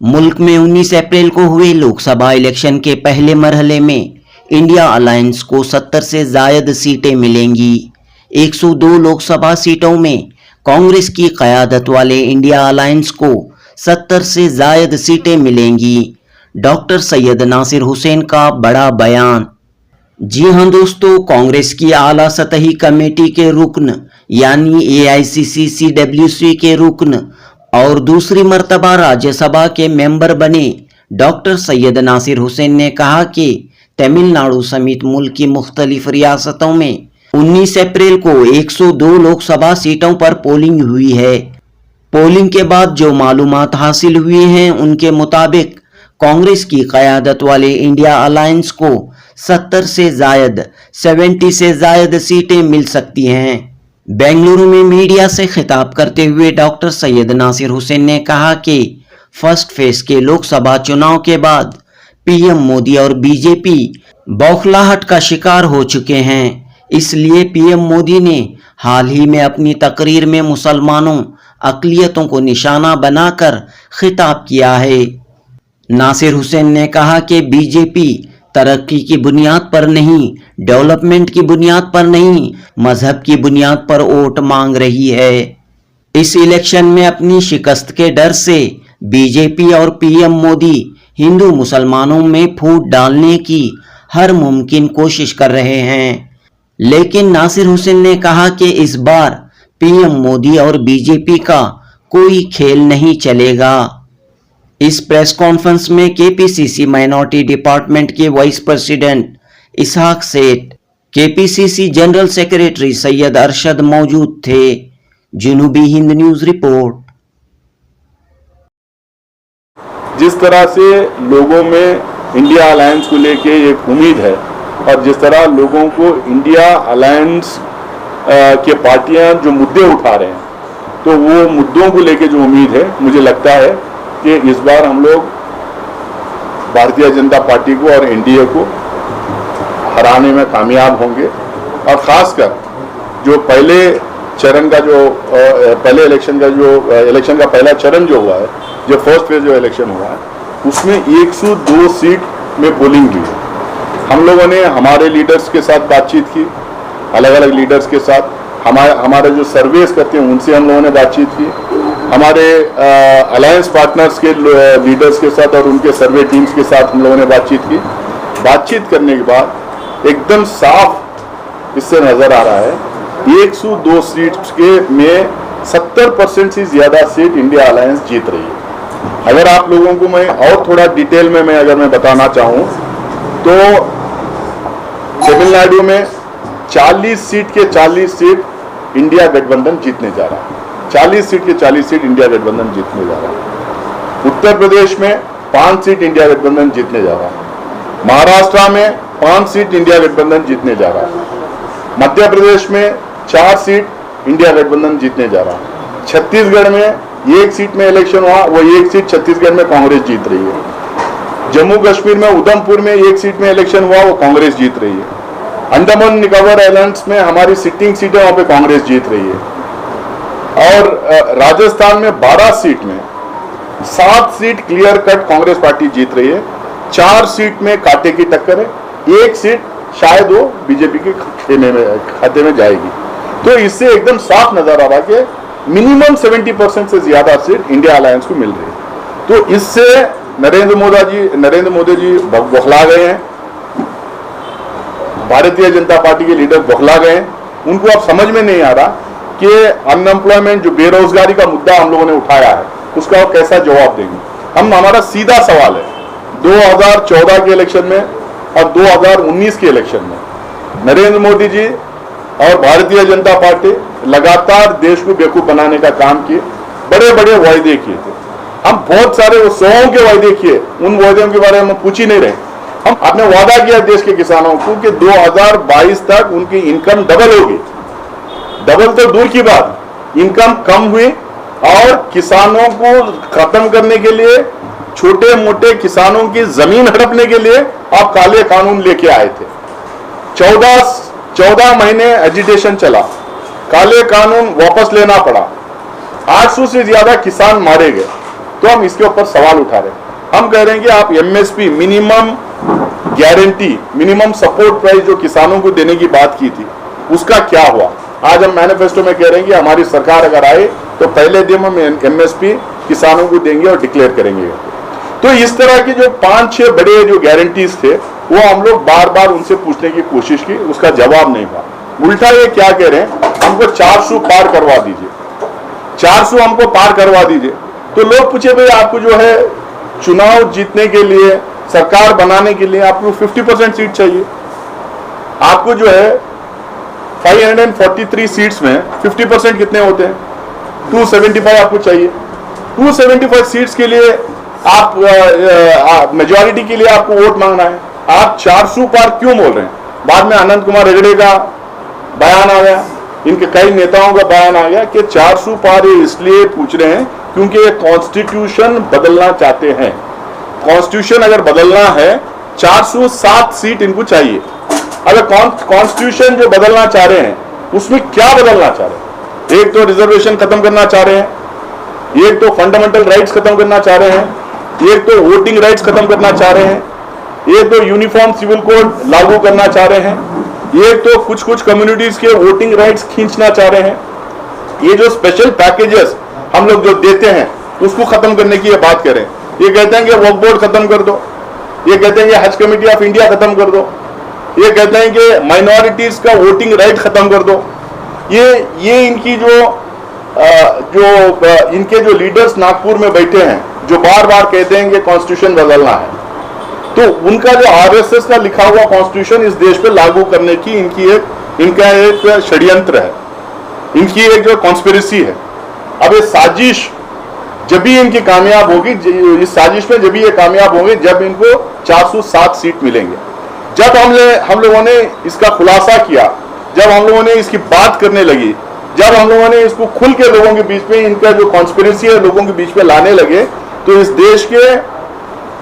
मुल्क में 19 अप्रैल को हुए लोकसभा इलेक्शन के पहले मरहले में इंडिया अलायंस को 70 से जायद सीटें मिलेंगी। 102 लोकसभा सीटों में कांग्रेस की क़यादत वाले इंडिया अलायंस को 70 से जायद सीटें मिलेंगी। डॉक्टर सैयद नासिर हुसैन का बड़ा बयान। जी हां दोस्तों, कांग्रेस की आला सतही कमेटी के रुकन यानी AICC-CWC के रुकन और दूसरी मर्तबा राज्यसभा के मेंबर बने डॉक्टर सैयद नासिर हुसैन ने कहा कि तमिलनाडु समेत मुल्क की मुख्तलिफ रियासतों में 19 अप्रैल को 102 लोकसभा सीटों पर पोलिंग हुई है। पोलिंग के बाद जो मालूमात हासिल हुई हैं उनके मुताबिक कांग्रेस की क़यादत वाले इंडिया अलायंस को 70 से जायद सीटें मिल सकती हैं। बेंगलुरु में मीडिया से खिताब करते हुए डॉक्टर सैयद नासिर हुसैन ने कहा कि फर्स्ट फेज के लोकसभा चुनाव के बाद पीएम मोदी और बीजेपी बौखलाहट का शिकार हो चुके हैं। इसलिए पीएम मोदी ने हाल ही में अपनी तकरीर में मुसलमानों अक़लियतों को निशाना बनाकर खिताब किया है। नासिर हुसैन ने कहा कि बीजेपी तरक्की की बुनियाद पर नहीं, डेवलपमेंट की बुनियाद पर नहीं, मजहब की बुनियाद पर वोट मांग रही है। इस इलेक्शन में अपनी शिकस्त के डर से बीजेपी और पीएम मोदी हिंदू मुसलमानों में फूट डालने की हर मुमकिन कोशिश कर रहे हैं। लेकिन नासिर हुसैन ने कहा कि इस बार पीएम मोदी और बीजेपी का कोई खेल नहीं चलेगा। इस प्रेस कॉन्फ्रेंस में केपीसीसी माइनॉरिटी डिपार्टमेंट के वाइस प्रेसिडेंट इसहाक सेठ, KPCC general secretary Syed Arshad मौजूद थे। जनूबी हिंद न्यूज रिपोर्ट। जिस तरह से लोगों में इंडिया अलायंस को लेके एक उम्मीद है और जिस तरह लोगों को इंडिया अलायंस के पार्टियां जो मुद्दे उठा रहे हैं, तो वो मुद्दों को लेके जो उम्मीद है, मुझे लगता है कि इस बार हम लोग भारतीय जनता पार्टी को और एनडीए को हराने में कामयाब होंगे। और खासकर जो पहले चरण का पहले इलेक्शन का पहला चरण जो हुआ है, जो फर्स्ट फेज जो इलेक्शन हुआ है, उसमें 102 सीट में पोलिंग हुई है। हम लोगों ने हमारे लीडर्स के साथ बातचीत की, अलग अलग लीडर्स के साथ, हमारे जो सर्वेस करते हैं उनसे हम लोगों ने बातचीत की, हमारे अलायंस पार्टनर्स के लीडर्स के साथ और उनके सर्वे टीम्स के साथ हम लोगों ने बातचीत की। बातचीत करने के बाद एकदम साफ इससे नजर आ रहा है 102 सीट्स के में 70% से ज्यादा सीट इंडिया अलायंस जीत रही है। अगर आप लोगों को मैं और थोड़ा डिटेल में अगर मैं बताना चाहूँ तो तमिलनाडु में 40 सीट के 40 सीट इंडिया गठबंधन जीतने जा रहा है। 40 सीट के 40 सीट इंडिया गठबंधन जीतने जा रहा है। उत्तर प्रदेश में 5 सीट इंडिया गठबंधन जीतने जा रहा है। महाराष्ट्र में 5 सीट इंडिया गठबंधन जीतने जा रहा है। मध्य प्रदेश में 4 सीट इंडिया गठबंधन जीतने जा रहा है। छत्तीसगढ़ में 1 सीट में इलेक्शन हुआ, वो 1 सीट छत्तीसगढ़ में कांग्रेस जीत रही है। जम्मू कश्मीर में उधमपुर में 1 सीट में इलेक्शन हुआ, वो कांग्रेस जीत रही है। अंडमान निकोबार आइलैंड्स में हमारी सिटिंग सीटें वहां पे कांग्रेस जीत रही है। और राजस्थान में 12 सीट में 7 seat clear cut Congress party जीत रही है। 4 सीट में कांटे की टक्कर है, 1 सीट शायद वो बीजेपी के खाते में जाएगी। तो इससे एकदम साफ नजर आ रहा है कि मिनिमम 70% से ज्यादा सीट इंडिया अलायंस को मिल रही है। तो इससे नरेंद्र मोदी जी बौखला गए हैं, भारतीय जनता पार्टी के लीडर बौखला गए हैं। उनको अब समझ में नहीं आ रहा कि अनएम्प्लॉयमेंट, जो बेरोजगारी का मुद्दा हम लोगों ने उठाया है, उसका वो कैसा जवाब देंगे। हमारा सीधा सवाल है 2014 के इलेक्शन में और 2019 के इलेक्शन में नरेंद्र मोदी जी और भारतीय जनता पार्टी लगातार देश को बेवकूफ बनाने का काम किए, बड़े बड़े वायदे किए थे। हम बहुत सारे 100 के वायदे किए, उन वायदों के बारे में हम पूछ ही नहीं रहे। आपने वादा किया देश के किसानों को कि 2022 तक उनकी इनकम डबल होगी। डबल तो दूर की बात, इनकम कम हुई और किसानों को खत्म करने के लिए, छोटे मोटे किसानों की जमीन हड़पने के लिए आप काले कानून लेके आए थे। 14 महीने एजिटेशन चला, काले कानून वापस लेना पड़ा, 800 से ज्यादा किसान मारे गए। तो हम इसके ऊपर सवाल उठा रहे हैं। हम कह रहे हैं कि आप MSP minimum guarantee, minimum support price जो किसानों को देने की बात की थी, उसका क्या हुआ? आज हम मैनिफेस्टो में कह रहे हैं कि हमारी सरकार अगर आए तो पहले दिन हम एमएसपी किसानों को देंगे और डिक्लेयर करेंगे। तो इस तरह की जो 5-6 बड़े जो गारंटीज थे वो हम लोग बार बार उनसे पूछने की कोशिश की, उसका जवाब नहीं हुआ। उल्टा ये क्या कह रहे हैं, हमको 400 पार करवा दीजिए, 400 हमको पार करवा दीजिए। तो लोग पूछे भाई आपको जो है चुनाव जीतने के लिए, सरकार बनाने के लिए आपको 50% सीट चाहिए। आपको जो है 543 सीट्स में 50% कितने होते हैं? 275 आपको चाहिए। 275 सीट्स के लिए आप मेजॉरिटी के लिए आपको वोट मांगना है। आप 400 पार क्यों बोल रहे हैं? बाद में आनंद कुमार हेगड़े का बयान आ गया, इनके कई नेताओं का बयान आ गया कि 400 पार ये इसलिए पूछ रहे हैं क्योंकि ये कॉन्स्टिट्यूशन बदलना चाहते हैं। कॉन्स्टिट्यूशन अगर बदलना है 407 सीट इनको चाहिए। अगर कॉन्स्टिट्यूशन जो बदलना चाह रहे हैं उसमें क्या बदलना चाह रहे हैं? एक तो रिजर्वेशन खत्म करना चाह रहे हैं, एक तो फंडामेंटल राइट्स खत्म करना चाह रहे हैं, एक तो वोटिंग राइट्स खत्म करना चाह रहे हैं, एक तो यूनिफॉर्म सिविल कोड लागू करना चाह रहे हैं, एक तो कुछ कुछ कम्युनिटीज के वोटिंग राइट्स खींचना चाह रहे हैं। ये जो स्पेशल पैकेजेस हम लोग जो देते हैं उसको खत्म करने की ये बात करें। ये कहते हैं कि वक्फ बोर्ड खत्म कर दो, ये कहते हैं कि हज कमेटी ऑफ इंडिया खत्म कर दो, ये कहते हैं कि माइनॉरिटीज का वोटिंग राइट खत्म कर दो। ये इनकी इनके जो लीडर्स नागपुर में बैठे हैं जो बार बार कहते हैं कि कॉन्स्टिट्यूशन बदलना है, तो उनका जो आरएसएस का लिखा हुआ कॉन्स्टिट्यूशन इस देश पे लागू करने की इनका एक षड्यंत्र है, इनकी एक जो कॉन्स्पिरेसी है। अब ये साजिश जब भी इनकी कामयाब होगी, इस साजिश में जब भी ये कामयाब होंगे जब इनको 407 सीट मिलेंगे। जब हम लोगों ने इसका खुलासा किया, जब हम लोगों ने इसकी बात करने लगी, जब हम लोगों ने इसको खुल के लोगों के बीच में इनका जो कॉन्स्पिरेसी है लोगों के बीच में लाने लगे, तो इस देश के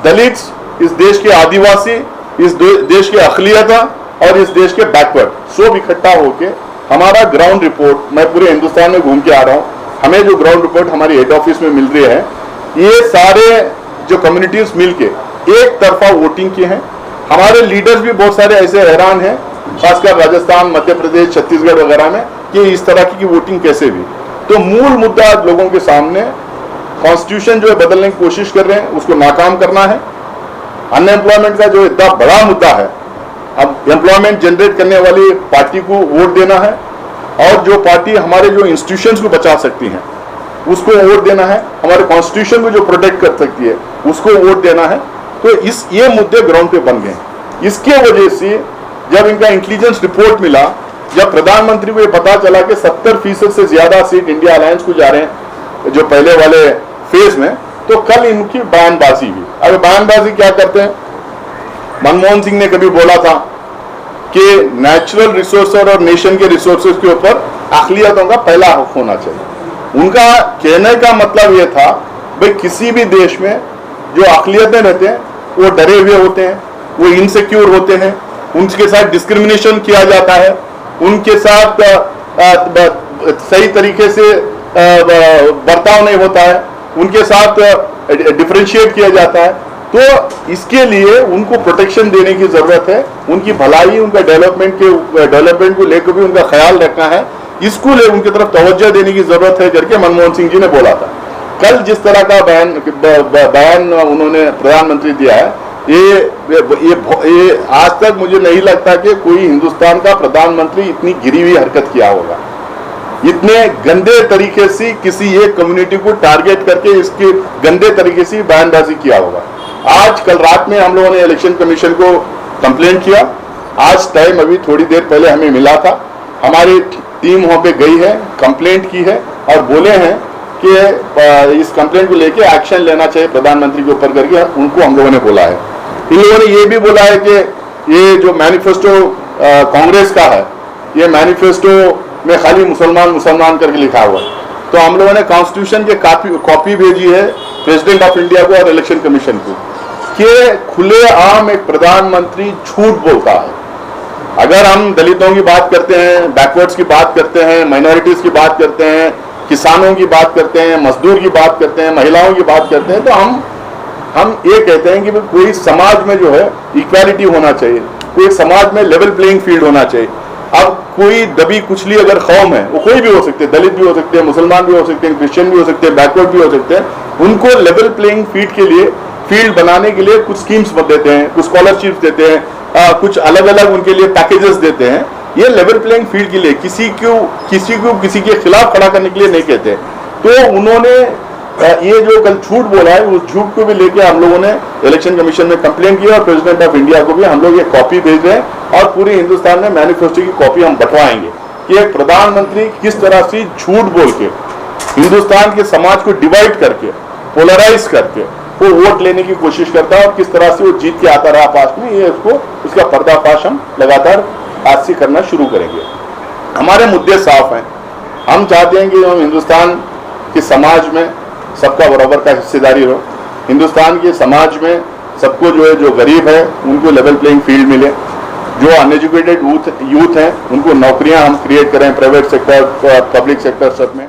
दलित, इस देश के आदिवासी, इस देश के अकलियत और इस देश के बैकवर्ड सब इकट्ठा होके हमारा ग्राउंड रिपोर्ट, मैं पूरे हिंदुस्तान में घूम के आ रहा हूँ, हमें जो ग्राउंड रिपोर्ट हमारी हेड ऑफिस में मिल रही है, ये सारे जो कम्युनिटीज मिलके एक तरफा वोटिंग की हैं। हमारे लीडर्स भी बहुत सारे ऐसे हैरान हैं, खासकर राजस्थान, मध्य प्रदेश, छत्तीसगढ़ वगैरह में, कि इस तरह की वोटिंग कैसे हुई। तो मूल मुद्दा लोगों के सामने कॉन्स्टिट्यूशन जो है बदलने की कोशिश कर रहे हैं उसको नाकाम करना है। अनएम्प्लॉयमेंट का जो इतना बड़ा मुद्दा है, अब एम्प्लॉयमेंट जनरेट करने वाली पार्टी को वोट देना है और जो पार्टी हमारे जो इंस्टीट्यूशंस को बचा सकती हैं उसको वोट देना है, हमारे कॉन्स्टिट्यूशन को जो प्रोटेक्ट कर सकती है उसको वोट देना है। तो ये मुद्दे ग्राउंड पे बन गए। इसके वजह से जब इनका इंटेलिजेंस रिपोर्ट मिला, जब प्रधानमंत्री को ये पता चला कि 70% से ज्यादा सीट इंडिया अलायंस को जा रहे हैं जो पहले वाले फेज में, तो कल इनकी बयानबाजी हुई। अब बयानबाजी क्या करते हैं? मनमोहन सिंह ने कभी बोला था कि नेचुरल रिसोर्स और नेशन के रिसोर्सेज के ऊपर अक़लियतों का पहला हक होना चाहिए। उनका कहने का मतलब यह था भाई किसी भी देश में जो अक़लियतें रहते हैं वो डरे हुए होते हैं, वो इनसिक्योर होते हैं, उनके साथ डिस्क्रिमिनेशन किया जाता है, उनके साथ सही तरीके से बर्ताव नहीं होता है, उनके साथ डिफरेंशिएट किया जाता है। तो इसके लिए उनको प्रोटेक्शन देने की जरूरत है, उनकी भलाई, उनका डेवलपमेंट को लेकर भी उनका ख्याल रखना है, इसको ले उनकी तरफ तवज्जो देने की जरूरत है करके मनमोहन सिंह जी ने बोला था। कल जिस तरह का बयान उन्होंने प्रधानमंत्री दिया है, ये आज तक मुझे नहीं लगता कि कोई हिंदुस्तान का प्रधानमंत्री इतनी गिरी हुई हरकत किया होगा, इतने गंदे तरीके से किसी एक कम्युनिटी को टारगेट करके इसके गंदे तरीके से बयानबाजी किया होगा। आज कल रात में हम लोगों ने इलेक्शन कमीशन को कंप्लेंट किया, आज टाइम अभी थोड़ी देर पहले हमें मिला था, हमारी टीम वहां पे गई है, कंप्लेंट की है और बोले हैं कि इस कंप्लेंट को लेके एक्शन लेना चाहिए प्रधानमंत्री के ऊपर करके उनको हम लोगों ने बोला है। इन लोगों ने ये भी बोला है कि ये जो मैनिफेस्टो कांग्रेस का है, ये मैनिफेस्टो में खाली मुसलमान करके लिखा हुआ है। तो हम लोगों ने कॉन्स्टिट्यूशन के कॉपी भेजी है प्रेसिडेंट ऑफ इंडिया को और इलेक्शन कमीशन को कि खुलेआम एक प्रधानमंत्री झूठ बोलता है। अगर हम दलितों की बात करते हैं, बैकवर्ड्स की बात करते हैं, माइनॉरिटीज की बात करते हैं, किसानों की बात करते हैं, मजदूर की बात करते हैं, महिलाओं की बात करते हैं, तो हम ये कहते हैं कि कोई समाज में जो है इक्वालिटी होना चाहिए, कोई समाज में लेवल प्लेइंग फील्ड होना चाहिए। अब कोई दबी कुचली अगर कौम है, वो कोई भी हो सकते हैं, दलित भी हो सकते हैं, मुसलमान भी हो सकते हैं, क्रिश्चियन भी हो सकते हैं, बैकवर्ड भी हो सकते हैं, उनको लेवल प्लेइंग फील्ड बनाने के लिए कुछ स्कीम्स देते हैं, कुछ स्कॉलरशिप्स देते हैं, कुछ अलग अलग उनके लिए पैकेजेस देते हैं। ये लेवल प्लेइंग फील्ड के लिए किसी को किसी के खिलाफ खड़ा करने के लिए नहीं कहते। तो उन्होंने ये जो कल झूठ बोला है, उस झूठ को भी लेके हम लोगों ने इलेक्शन कमीशन में कंप्लेंट किया और प्रेसिडेंट ऑफ इंडिया को भी हम लोग ये कॉपी भेज रहे हैं और पूरे हिंदुस्तान में मैनिफेस्टो की कॉपी हम बंटवाएंगे कि एक प्रधानमंत्री किस तरह से झूठ बोल के हिंदुस्तान के समाज को डिवाइड करके, पोलराइज करके वो वोट लेने की कोशिश करता है और किस तरह से वो जीत के आता रहा पास में, ये उसका पर्दाफाश हम लगातार आज से करना शुरू करेंगे। हमारे मुद्दे साफ हैं। हम चाहते हैं कि हम हिंदुस्तान के समाज में सबका बराबर का हिस्सेदारी हो, हिंदुस्तान के समाज में सबको जो है, जो गरीब है उनको लेवल प्लेइंग फील्ड मिले, जो अनएजुकेटेड यूथ हैं उनको नौकरियां हम क्रिएट करें, प्राइवेट सेक्टर, पब्लिक सेक्टर सब में।